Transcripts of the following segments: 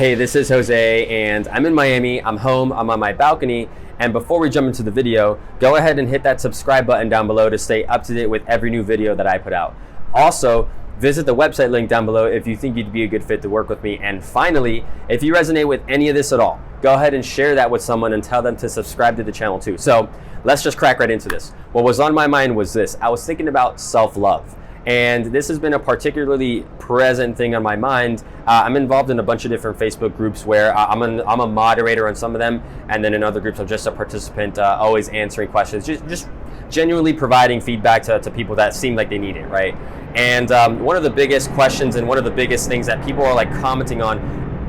Hey, this is Jose, and I'm in Miami. I'm home, I'm on my balcony, and before we jump into the video, go ahead and hit that subscribe button down below to stay up to date with every new video that I put out. Also, visit the website link down below if you think you'd be a good fit to work with me. And finally, if you resonate with any of this at all, go ahead and share that with someone and tell them to subscribe to the channel too. So let's just crack right into this. What was on my mind was this. I was thinking about self-love. And this has been a particularly present thing on my mind. I'm involved in a bunch of different Facebook groups where I'm a moderator on some of them, and then in other groups I'm just a participant, always answering questions, just genuinely providing feedback to people that seem like they need it, right? And one of the biggest questions and one of the biggest things that people are like commenting on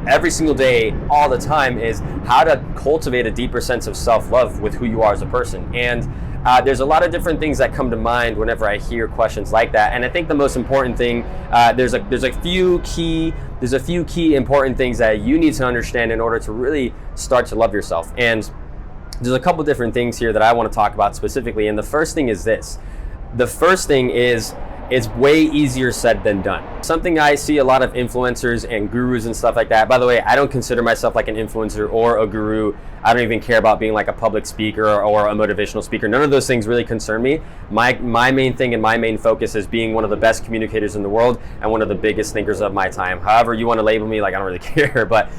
every single day, all the time, is how to cultivate a deeper sense of self-love with who you are as a person. And there's a lot of different things that come to mind whenever I hear questions like that, and I think the most important thing, there's a few key important things that you need to understand in order to really start to love yourself. And there's a couple different things here that I want to talk about specifically, and the first thing is this. The first thing is, it's way easier said than done. Something I see a lot of influencers and gurus and stuff like that. By the way, I don't consider myself like an influencer or a guru. I don't even care about being like a public speaker or a motivational speaker. None of those things really concern me. My main thing and my main focus is being one of the best communicators in the world and one of the biggest thinkers of my time. However you want to label me, like, I don't really care. But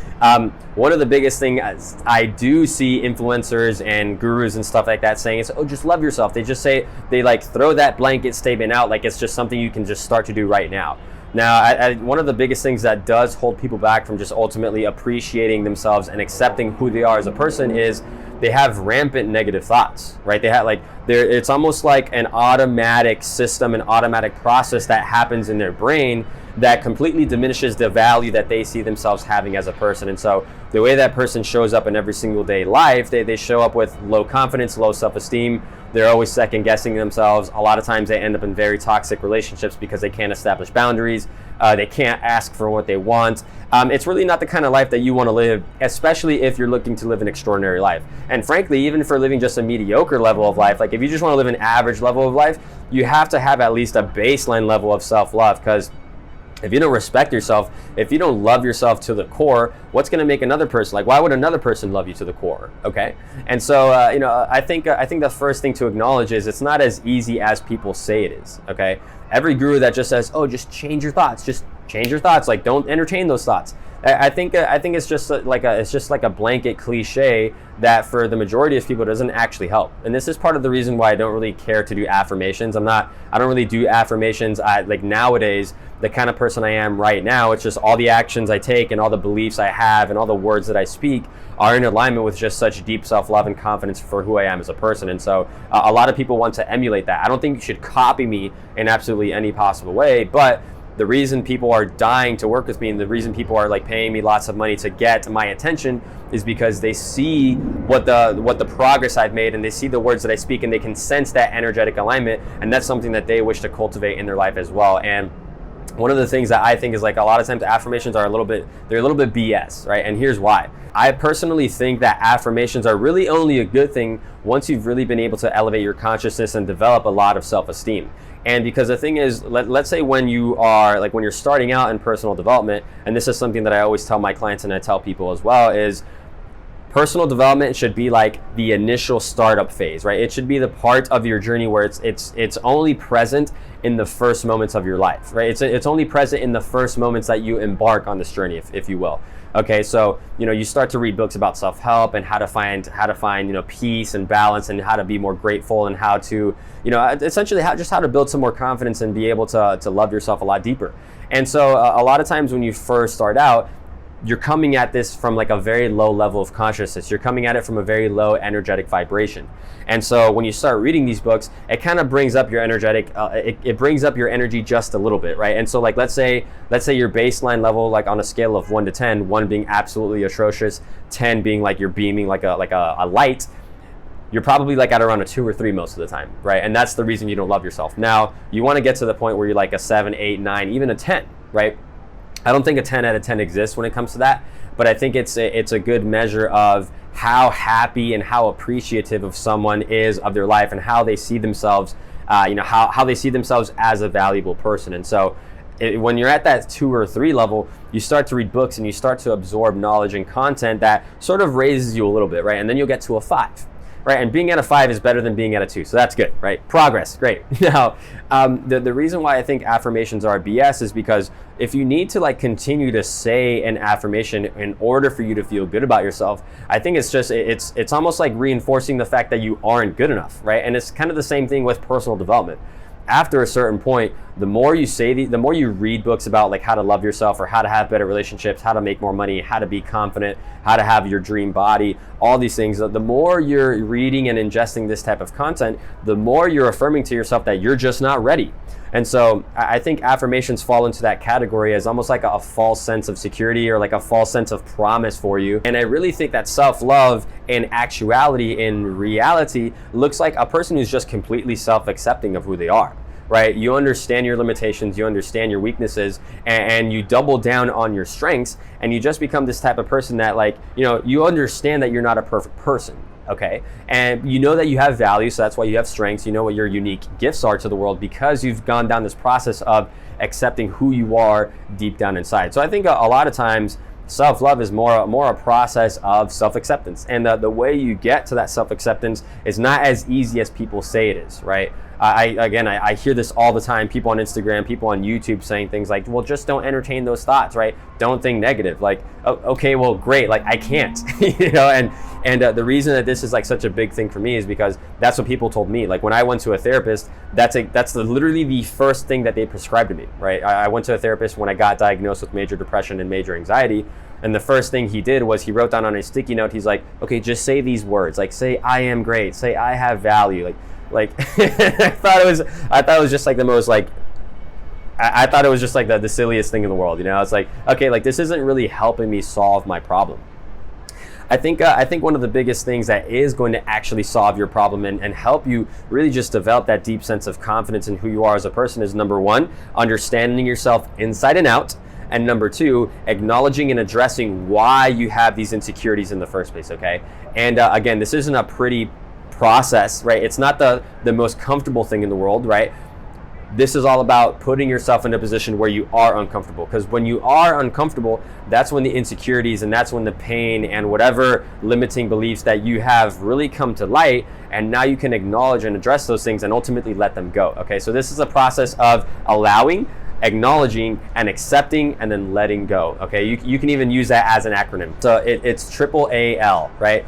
one of the biggest things I do see influencers and gurus and stuff like that saying is, oh, just love yourself. They just say, they like throw that blanket statement out like it's just something you can just start to do right now. Now, one of the biggest things that does hold people back from just ultimately appreciating themselves and accepting who they are as a person is they have rampant negative thoughts, right? They have it's almost like an automatic system, an automatic process that happens in their brain that completely diminishes the value that they see themselves having as a person. And so the way that person shows up in every single day life, they show up with low confidence, low self-esteem. They're always second guessing themselves. A lot of times they end up in very toxic relationships because they can't establish boundaries. They can't ask for what they want. It's really not the kind of life that you want to live, especially if you're looking to live an extraordinary life. And frankly, even for living just a mediocre level of life, like if you just want to live an average level of life, you have to have at least a baseline level of self-love, because if you don't respect yourself, if you don't love yourself to the core, what's going to make another person, like, why would another person love you to the core? Okay. And so, I think the first thing to acknowledge is it's not as easy as people say it is. Okay. Every guru that just says, oh, just change your thoughts, like, don't entertain those thoughts. I think it's just like a blanket cliche that for the majority of people doesn't actually help. And this is part of the reason why I don't really care to do affirmations. I don't really do affirmations. Like nowadays, the kind of person I am right now, it's just all the actions I take and all the beliefs I have and all the words that I speak are in alignment with just such deep self-love and confidence for who I am as a person. And so a lot of people want to emulate that. I don't think you should copy me in absolutely any possible way, but the reason people are dying to work with me and the reason people are like paying me lots of money to get my attention is because they see what the progress I've made, and they see the words that I speak, and they can sense that energetic alignment, and that's something that they wish to cultivate in their life as well. And one of the things that I think is, like, a lot of times affirmations are a little bit BS, right? And here's why. I personally think that affirmations are really only a good thing once you've really been able to elevate your consciousness and develop a lot of self-esteem. And because the thing is, let's say when you're starting out in personal development, and this is something that I always tell my clients and I tell people as well, is personal development should be like the initial startup phase, right? It should be the part of your journey where it's only present in the first moments of your life, right? It's only present in the first moments that you embark on this journey, if you will. Okay, so you start to read books about self-help and how to find peace and balance and how to be more grateful and how to essentially how to build some more confidence and be able to love yourself a lot deeper. And so a lot of times when you first start out, you're coming at this from like a very low level of consciousness. You're coming at it from a very low energetic vibration. And so when you start reading these books, it kind of brings up your it brings up your energy just a little bit, right? And so like, let's say your baseline level, like on a scale of 1 to 10, 1 being absolutely atrocious, 10 being like you're beaming like a light, you're probably like at around a 2 or 3 most of the time, right? And that's the reason you don't love yourself. Now, you want to get to the point where you're like a 7, 8, 9, even a 10, right? I don't think a 10 out of 10 exists when it comes to that, but I think it's a good measure of how happy and how appreciative of someone is of their life and how they see themselves, how they see themselves as a valuable person. And so when you're at that 2 or 3 level, you start to read books and you start to absorb knowledge and content that sort of raises you a little bit, right? And then you'll get to a 5, right? And being at a 5 is better than being at a 2, so that's good, right? Progress, great. Now, the reason why I think affirmations are BS is because if you need to like continue to say an affirmation in order for you to feel good about yourself, I think it's just, it's almost like reinforcing the fact that you aren't good enough, right? And it's kind of the same thing with personal development. After a certain point, the more you say, the more you read books about like how to love yourself or how to have better relationships, how to make more money, how to be confident, how to have your dream body, all these things, the more you're reading and ingesting this type of content, the more you're affirming to yourself that you're just not ready. And so I think affirmations fall into that category as almost like a false sense of security or like a false sense of promise for you. And I really think that self-love in actuality, in reality, looks like a person who's just completely self-accepting of who they are, right? You understand your limitations, you understand your weaknesses, and you double down on your strengths, and you just become this type of person that like, you understand that you're not a perfect person. Okay, and you know that you have value, so that's why you have strengths. You know what your unique gifts are to the world because you've gone down this process of accepting who you are deep down inside. So I think a lot of times self-love is more a process of self-acceptance, and the way you get to that self-acceptance is not as easy as people say it is, right? I hear this all the time, people on Instagram, people on YouTube saying things like, well, just don't entertain those thoughts, right? Don't think negative. Like, okay, well, great, like I can't, and the reason that this is like such a big thing for me is because that's what people told me. Like when I went to a therapist, that's literally the first thing that they prescribed to me, right? I went to a therapist when I got diagnosed with major depression and major anxiety. And the first thing he did was he wrote down on a sticky note, he's like, okay, just say these words, like say, I am great, say, I have value, like I thought it was just like the most like, I thought it was just like the silliest thing in the world, It's like, okay, like this isn't really helping me solve my problem. I think one of the biggest things that is going to actually solve your problem and help you really just develop that deep sense of confidence in who you are as a person is, number 1, understanding yourself inside and out. And number 2, acknowledging and addressing why you have these insecurities in the first place, okay? And again, this isn't a pretty process, right? It's not the most comfortable thing in the world, right? This is all about putting yourself in a position where you are uncomfortable, because when you are uncomfortable, that's when the insecurities and that's when the pain and whatever limiting beliefs that you have really come to light, and now you can acknowledge and address those things and ultimately let them go, okay? So this is a process of allowing, acknowledging, and accepting, and then letting go, okay? You can even use that as an acronym. So it's triple AL, right?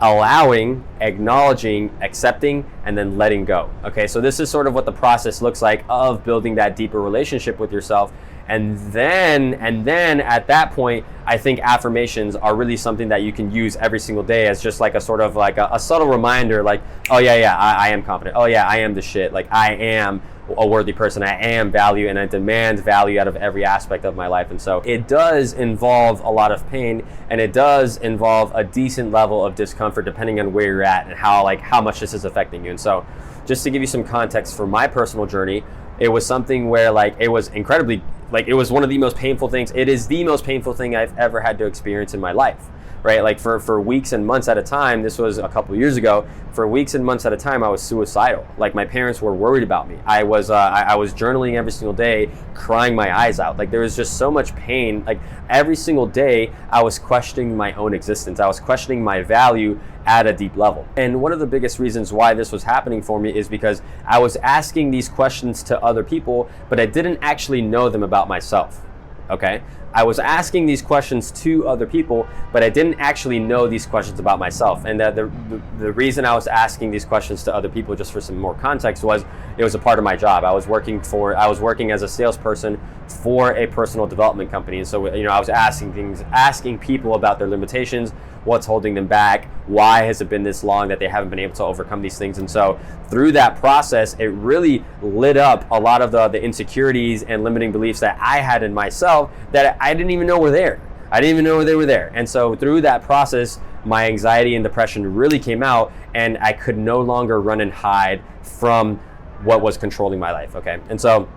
Allowing, acknowledging, accepting, and then letting go. Okay, so this is sort of what the process looks like of building that deeper relationship with yourself. And then at that point, I think affirmations are really something that you can use every single day as just like a sort of like a subtle reminder, like, oh yeah, I am confident. Oh yeah, I am the shit. Like I am a worthy person. I am value, and I demand value out of every aspect of my life. And so it does involve a lot of pain, and it does involve a decent level of discomfort depending on where you're at and how much this is affecting you. And so just to give you some context for my personal journey, it was something where like it was incredibly, like it was one of the most painful things. It is the most painful thing I've ever had to experience in my life. Right, like for weeks and months at a time, this was a couple of years ago, for weeks and months at a time, I was suicidal. Like my parents were worried about me. I was journaling every single day, crying my eyes out. Like there was just so much pain. Like every single day, I was questioning my own existence. I was questioning my value at a deep level. And one of the biggest reasons why this was happening for me is because I was asking these questions to other people, but I didn't actually know them about myself. Okay? I was asking these questions to other people, but I didn't actually know these questions about myself. And the reason I was asking these questions to other people, just for some more context, was it was a part of my job. I was working as a salesperson for a personal development company. And so, I was asking people about their limitations, what's holding them back, why has it been this long that they haven't been able to overcome these things. And so through that process, it really lit up a lot of the insecurities and limiting beliefs that I had in myself that I didn't even know were there. I didn't even know they were there. And so through that process, my anxiety and depression really came out, and I could no longer run and hide from what was controlling my life, okay? And so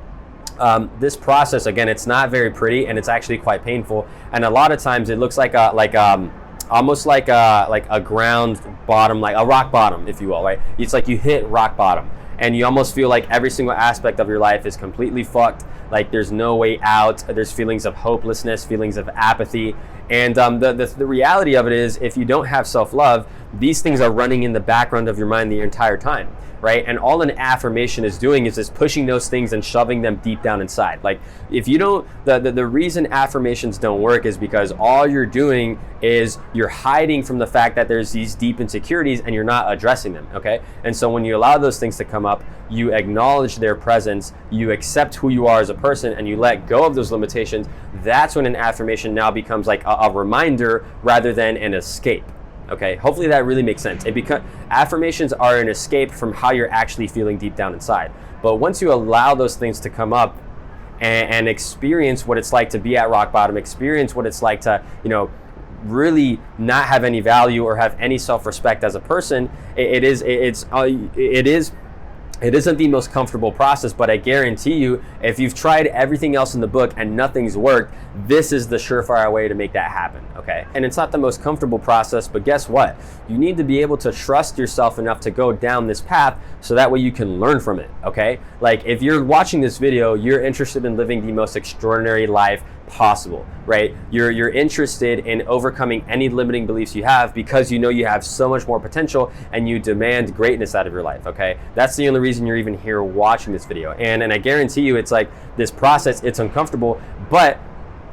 this process, again, it's not very pretty, and it's actually quite painful. And a lot of times it looks like a almost like a ground bottom, like a rock bottom, if you will, right? It's like you hit rock bottom, and you almost feel like every single aspect of your life is completely fucked. Like there's no way out. There's feelings of hopelessness, feelings of apathy. And the reality of it is, if you don't have self-love, these things are running in the background of your mind the entire time, right? And all an affirmation is doing is just pushing those things and shoving them deep down inside. Like if you don't, the reason affirmations don't work is because all you're doing is you're hiding from the fact that there's these deep insecurities and you're not addressing them, okay? And so when you allow those things to come up, you acknowledge their presence, you accept who you are as a person, and you let go of those limitations. That's when an affirmation now becomes like a reminder rather than an escape. Okay, hopefully that really makes sense. Affirmations are an escape from how you're actually feeling deep down inside. But once you allow those things to come up and experience what it's like to be at rock bottom, experience what it's like to, really not have any value or have any self-respect as a person, it isn't the most comfortable process, but I guarantee you, if you've tried everything else in the book and nothing's worked, this is the surefire way to make that happen, okay? And it's not the most comfortable process, but guess what? You need to be able to trust yourself enough to go down this path so that way you can learn from it, okay? Like if you're watching this video, you're interested in living the most extraordinary life possible, right? You're interested in overcoming any limiting beliefs you have because you know you have so much more potential and you demand greatness out of your life, okay? That's the only reason you're even here watching this video. And I guarantee you, it's like this process, it's uncomfortable, but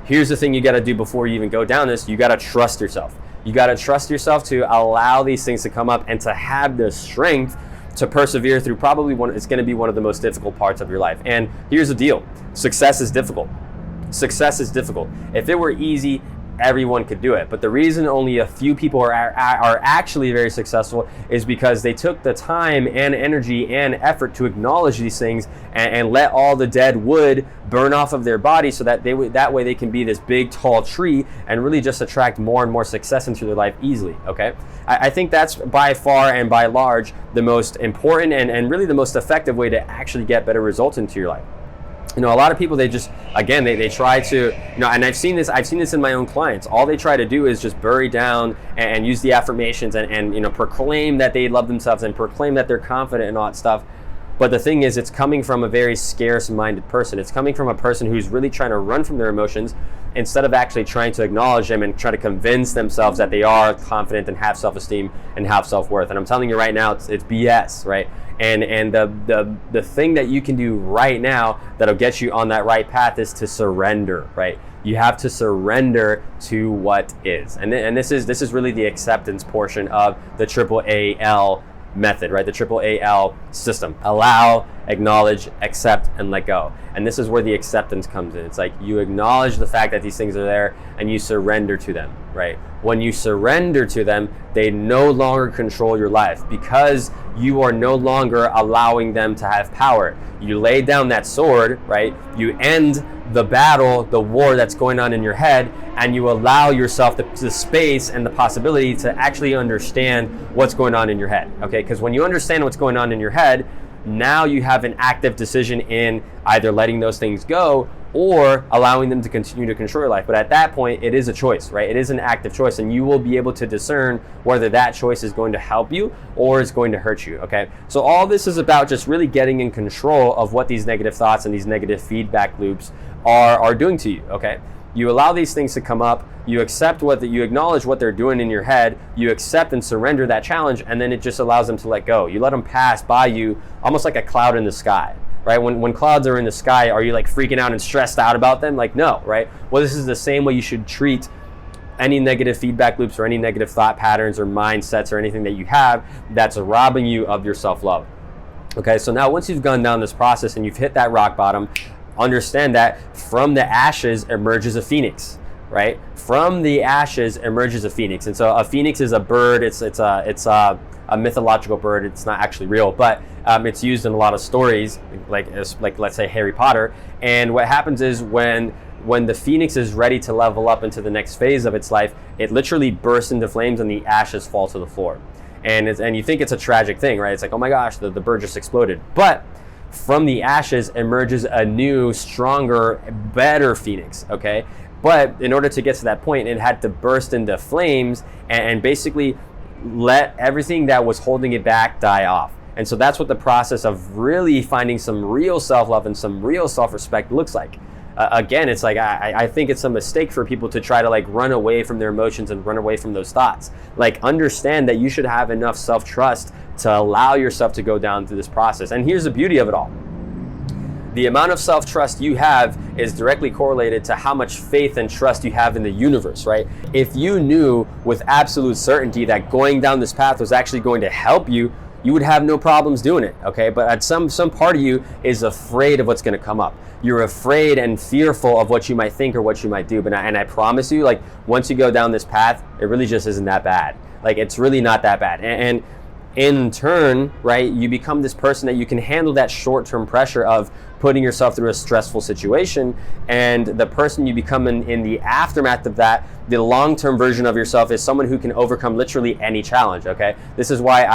here's the thing you gotta do before you even go down this. You gotta trust yourself. You gotta trust yourself to allow these things to come up and to have the strength to persevere through probably it's gonna be one of the most difficult parts of your life. And here's the deal, success is difficult. Success is difficult. If it were easy, everyone could do it. But the reason only a few people are actually very successful is because they took the time and energy and effort to acknowledge these things and let all the dead wood burn off of their body so that that way they can be this big tall tree and really just attract more and more success into their life easily, okay? I think that's by far and by large the most important and really the most effective way to actually get better results into your life. A lot of people, they just, again, they try to, and I've seen this in my own clients. All they try to do is just bury down and use the affirmations and proclaim that they love themselves and proclaim that they're confident and all that stuff. But the thing is, it's coming from a very scarce-minded person. It's coming from a person who's really trying to run from their emotions instead of actually trying to acknowledge them and try to convince themselves that they are confident and have self-esteem and have self-worth. And I'm telling you right now, it's BS, right? And the thing that you can do right now that'll get you on that right path is to surrender, right? You have to surrender to what is. And this is really the acceptance portion of the AAAL method, right? The AAAL system. Allow, acknowledge, accept, and let go. And this is where the acceptance comes in. It's like you acknowledge the fact that these things are there and you surrender to them, right? When you surrender to them, they no longer control your life because you are no longer allowing them to have power. You lay down that sword, right? You end the battle, the war that's going on in your head, and you allow yourself the space and the possibility to actually understand what's going on in your head, okay? Because when you understand what's going on in your head, now you have an active decision in either letting those things go or allowing them to continue to control your life. But at that point, it is a choice, right? It is an active choice, and you will be able to discern whether that choice is going to help you or is going to hurt you, okay? So all this is about just really getting in control of what these negative thoughts and these negative feedback loops are doing to you, okay? You allow these things to come up, you acknowledge what they're doing in your head, you accept and surrender that challenge, and then it just allows them to let go. You let them pass by you almost like a cloud in the sky, right? When clouds are in the sky, are you like freaking out and stressed out about them? Like, no, right? Well, this is the same way you should treat any negative feedback loops or any negative thought patterns or mindsets or anything that you have that's robbing you of your self-love. Okay, so now once you've gone down this process and you've hit that rock bottom, understand that from the ashes emerges a phoenix, right? From the ashes emerges a phoenix. And so a phoenix is a bird. It's a mythological bird. It's not actually real, but it's used in a lot of stories, like let's say Harry Potter. And what happens is when the phoenix is ready to level up into the next phase of its life, it literally bursts into flames and the ashes fall to the floor. And you think it's a tragic thing, right? It's like, oh my gosh, the bird just exploded. But from the ashes emerges a new, stronger, better phoenix, okay? But in order to get to that point, it had to burst into flames and basically let everything that was holding it back die off. And so that's what the process of really finding some real self-love and some real self-respect looks like. Again, it's like, I think it's a mistake for people to try to like run away from their emotions and run away from those thoughts. Like, understand that you should have enough self-trust to allow yourself to go down through this process. And here's the beauty of it all. The amount of self-trust you have is directly correlated to how much faith and trust you have in the universe, right? If you knew with absolute certainty that going down this path was actually going to help you, you would have no problems doing it, okay? But at some part of you is afraid of what's gonna come up. You're afraid and fearful of what you might think or what you might do. And I promise you, like, once you go down this path, it really just isn't that bad. Like, it's really not that bad. And in turn, right, you become this person that you can handle that short-term pressure of putting yourself through a stressful situation, and the person you become in the aftermath of that, the long-term version of yourself, is someone who can overcome literally any challenge, okay? This is why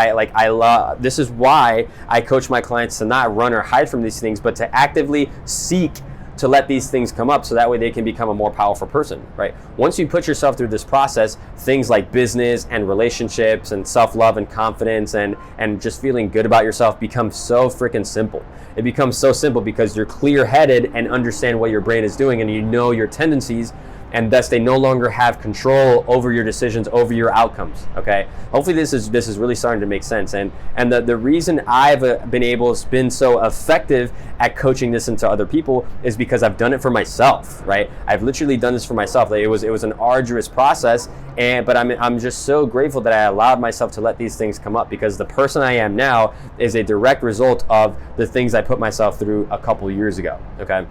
this is why I coach my clients to not run or hide from these things, but to actively seek to let these things come up so that way they can become a more powerful person, right? Once you put yourself through this process, things like business and relationships and self-love and confidence and just feeling good about yourself become so freaking simple. It becomes so simple because you're clear-headed and understand what your brain is doing, and you know your tendencies, and thus they no longer have control over your decisions, over your outcomes, okay? Hopefully this is really starting to make sense. And the reason I've been so effective at coaching this into other people is because I've done it for myself, right? I've literally done this for myself. Like, it was an arduous process, but I'm just so grateful that I allowed myself to let these things come up, because the person I am now is a direct result of the things I put myself through a couple years ago, okay?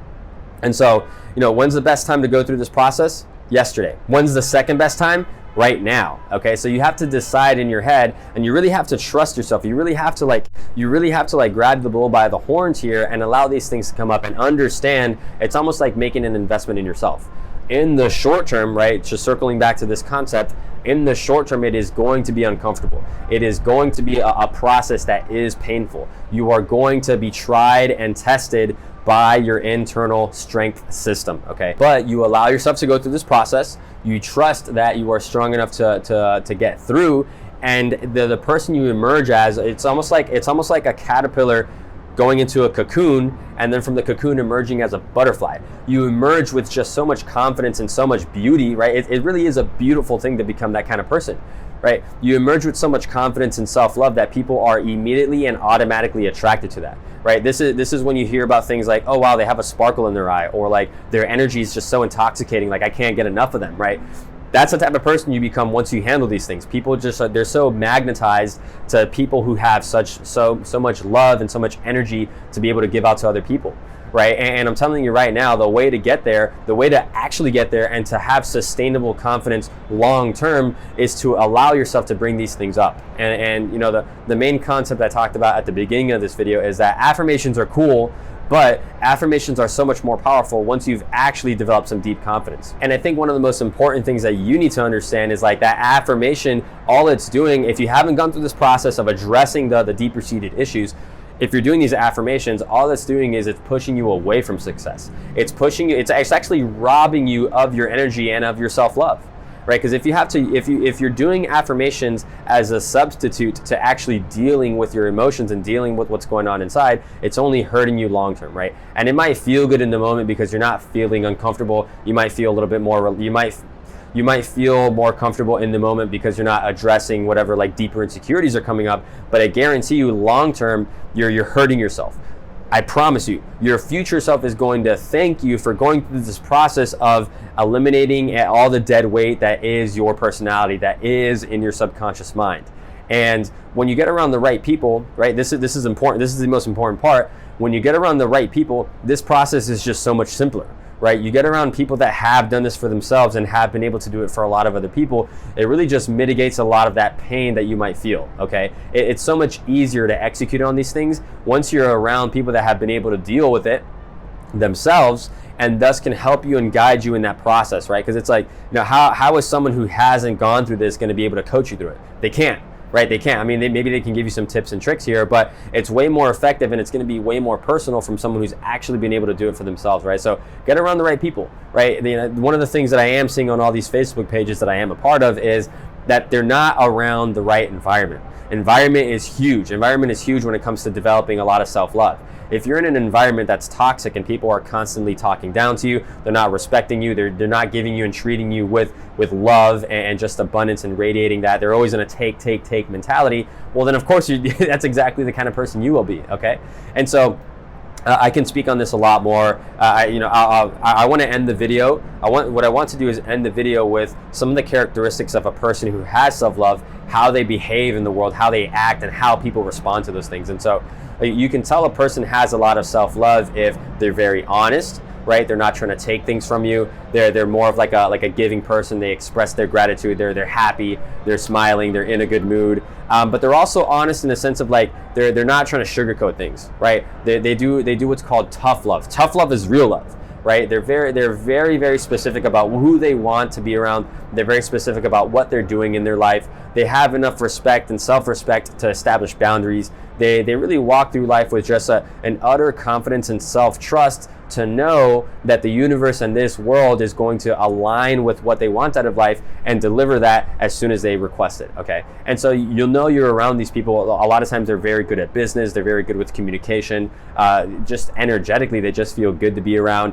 And so, when's the best time to go through this process? Yesterday. When's the second best time? Right now. Okay, so you have to decide in your head, and you really have to trust yourself. You really have to grab the bull by the horns here and allow these things to come up and understand it's almost like making an investment in yourself. In the short term, right, just circling back to this concept, in the short term, it is going to be uncomfortable. It is going to be a process that is painful. You are going to be tried and tested by your internal strength system, okay? But you allow yourself to go through this process. You trust that you are strong enough to get through, and the person you emerge as, it's almost like a caterpillar going into a cocoon, and then from the cocoon emerging as a butterfly. You emerge with just so much confidence and so much beauty, right? It really is a beautiful thing to become that kind of person, right? You emerge with so much confidence and self-love that people are immediately and automatically attracted to that, right? This is when you hear about things like, oh wow, they have a sparkle in their eye, or like their energy is just so intoxicating, like I can't get enough of them, right? That's the type of person you become once you handle these things. People just, they're so magnetized to people who have so much love and so much energy to be able to give out to other people, right? And I'm telling you right now, the way to actually get there and to have sustainable confidence long term is to allow yourself to bring these things up. And the main concept I talked about at the beginning of this video is that affirmations are cool, but affirmations are so much more powerful once you've actually developed some deep confidence. And I think one of the most important things that you need to understand is like that affirmation, all it's doing, if you haven't gone through this process of addressing the deeper seated issues, if you're doing these affirmations, all it's doing is it's pushing you away from success. It's pushing you, it's actually robbing you of your energy and of your self-love. Right? Because if you're doing affirmations as a substitute to actually dealing with your emotions and dealing with what's going on inside, it's only hurting you long term, right? And it might feel good in the moment because you're not feeling uncomfortable. You might feel a little bit more, you might feel more comfortable in the moment because you're not addressing whatever like deeper insecurities are coming up. But I guarantee you, long term, you're hurting yourself. I promise you, your future self is going to thank you for going through this process of eliminating all the dead weight that is your personality, that is in your subconscious mind. And when you get around the right people, right, this is important, this is the most important part. When you get around the right people, this process is just so much simpler. Right? You get around people that have done this for themselves and have been able to do it for a lot of other people, it really just mitigates a lot of that pain that you might feel, okay? It's so much easier to execute on these things once you're around people that have been able to deal with it themselves, and thus can help you and guide you in that process, right? Because it's like, how is someone who hasn't gone through this going to be able to coach you through it? They can't. right? They can't. I mean, maybe they can give you some tips and tricks here, but it's way more effective and it's going to be way more personal from someone who's actually been able to do it for themselves, right? So get around the right people, right? One of the things that I am seeing on all these Facebook pages that I am a part of is that they're not around the right environment. Environment is huge. Environment is huge when it comes to developing a lot of self-love. If you're in an environment that's toxic and people are constantly talking down to you, they're not respecting you, they're not giving you and treating you with love and just abundance and radiating that, they're always in a take mentality, well then of course that's exactly the kind of person you will be, okay? And so I can speak on this a lot more. I want to end the video. What I want to do is end the video with some of the characteristics of a person who has self-love, how they behave in the world, how they act, and how people respond to those things. And so you can tell a person has a lot of self-love if they're very honest, right? They're not trying to take things from you. They're more of like a giving person. They express their gratitude. They're happy. They're smiling. They're in a good mood. But they're also honest in the sense of like they're not trying to sugarcoat things, right? They do what's called tough love. Tough love is real love, right? They're very specific about who they want to be around. They're very specific about what they're doing in their life. They have enough respect and self-respect to establish boundaries. They really walk through life with just an utter confidence and self-trust to know that the universe and this world is going to align with what they want out of life and deliver that as soon as they request it, okay? And so you'll know you're around these people. A lot of times they're very good at business, they're very good with communication, just energetically they just feel good to be around.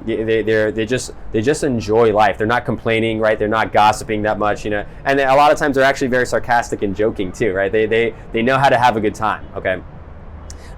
They just enjoy life. They're not complaining, right? They're not gossiping that much, you know? And a lot of times they're actually very sarcastic and joking too, right? They know how to have a good time, okay?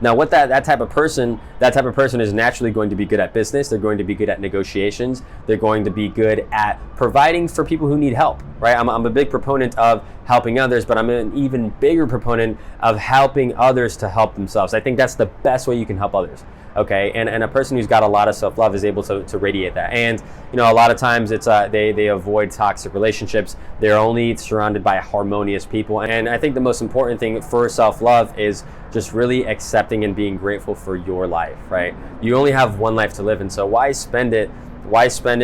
Now, what that type of person is naturally going to be good at business. They're going to be good at negotiations. They're going to be good at providing for people who need help, right? I'm a big proponent of helping others, but I'm an even bigger proponent of helping others to help themselves. I think that's the best way you can help others, okay? And a person who's got a lot of self-love is able to radiate that. And you know, a lot of times it's they avoid toxic relationships. They're only surrounded by harmonious people. And I think the most important thing for self-love is just really accepting and being grateful for your life, right? You only have one life to live, and so why spend it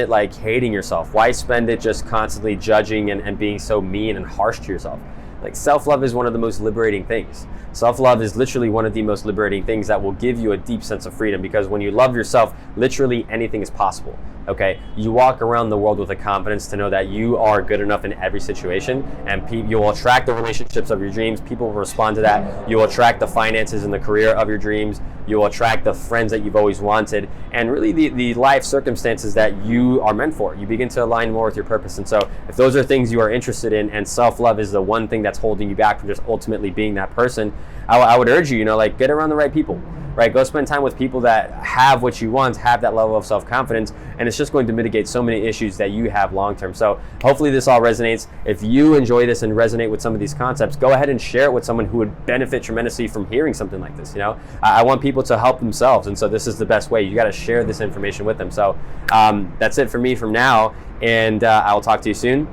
like hating yourself? Why spend it just constantly judging and being so mean and harsh to yourself? Like, self-love is one of the most liberating things. Self-love is literally one of the most liberating things that will give you a deep sense of freedom, because when you love yourself, literally anything is possible, okay? You walk around the world with a confidence to know that you are good enough in every situation, and you will attract the relationships of your dreams. People will respond to that. You will attract the finances and the career of your dreams. You will attract the friends that you've always wanted, and really the life circumstances that you are meant for. You begin to align more with your purpose. And so if those are things you are interested in, and self-love is the one thing that's holding you back from just ultimately being that person, I would urge you, like, get around the right people, right? Go spend time with people that have what you want, have that level of self-confidence, and it's just going to mitigate so many issues that you have long-term. So hopefully this all resonates. If you enjoy this and resonate with some of these concepts, go ahead and share it with someone who would benefit tremendously from hearing something like this, you know? I want people to help themselves, and so this is the best way. You got to share this information with them. So that's it for me from now, and I'll talk to you soon.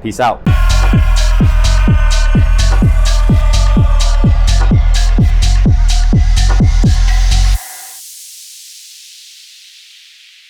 Peace out.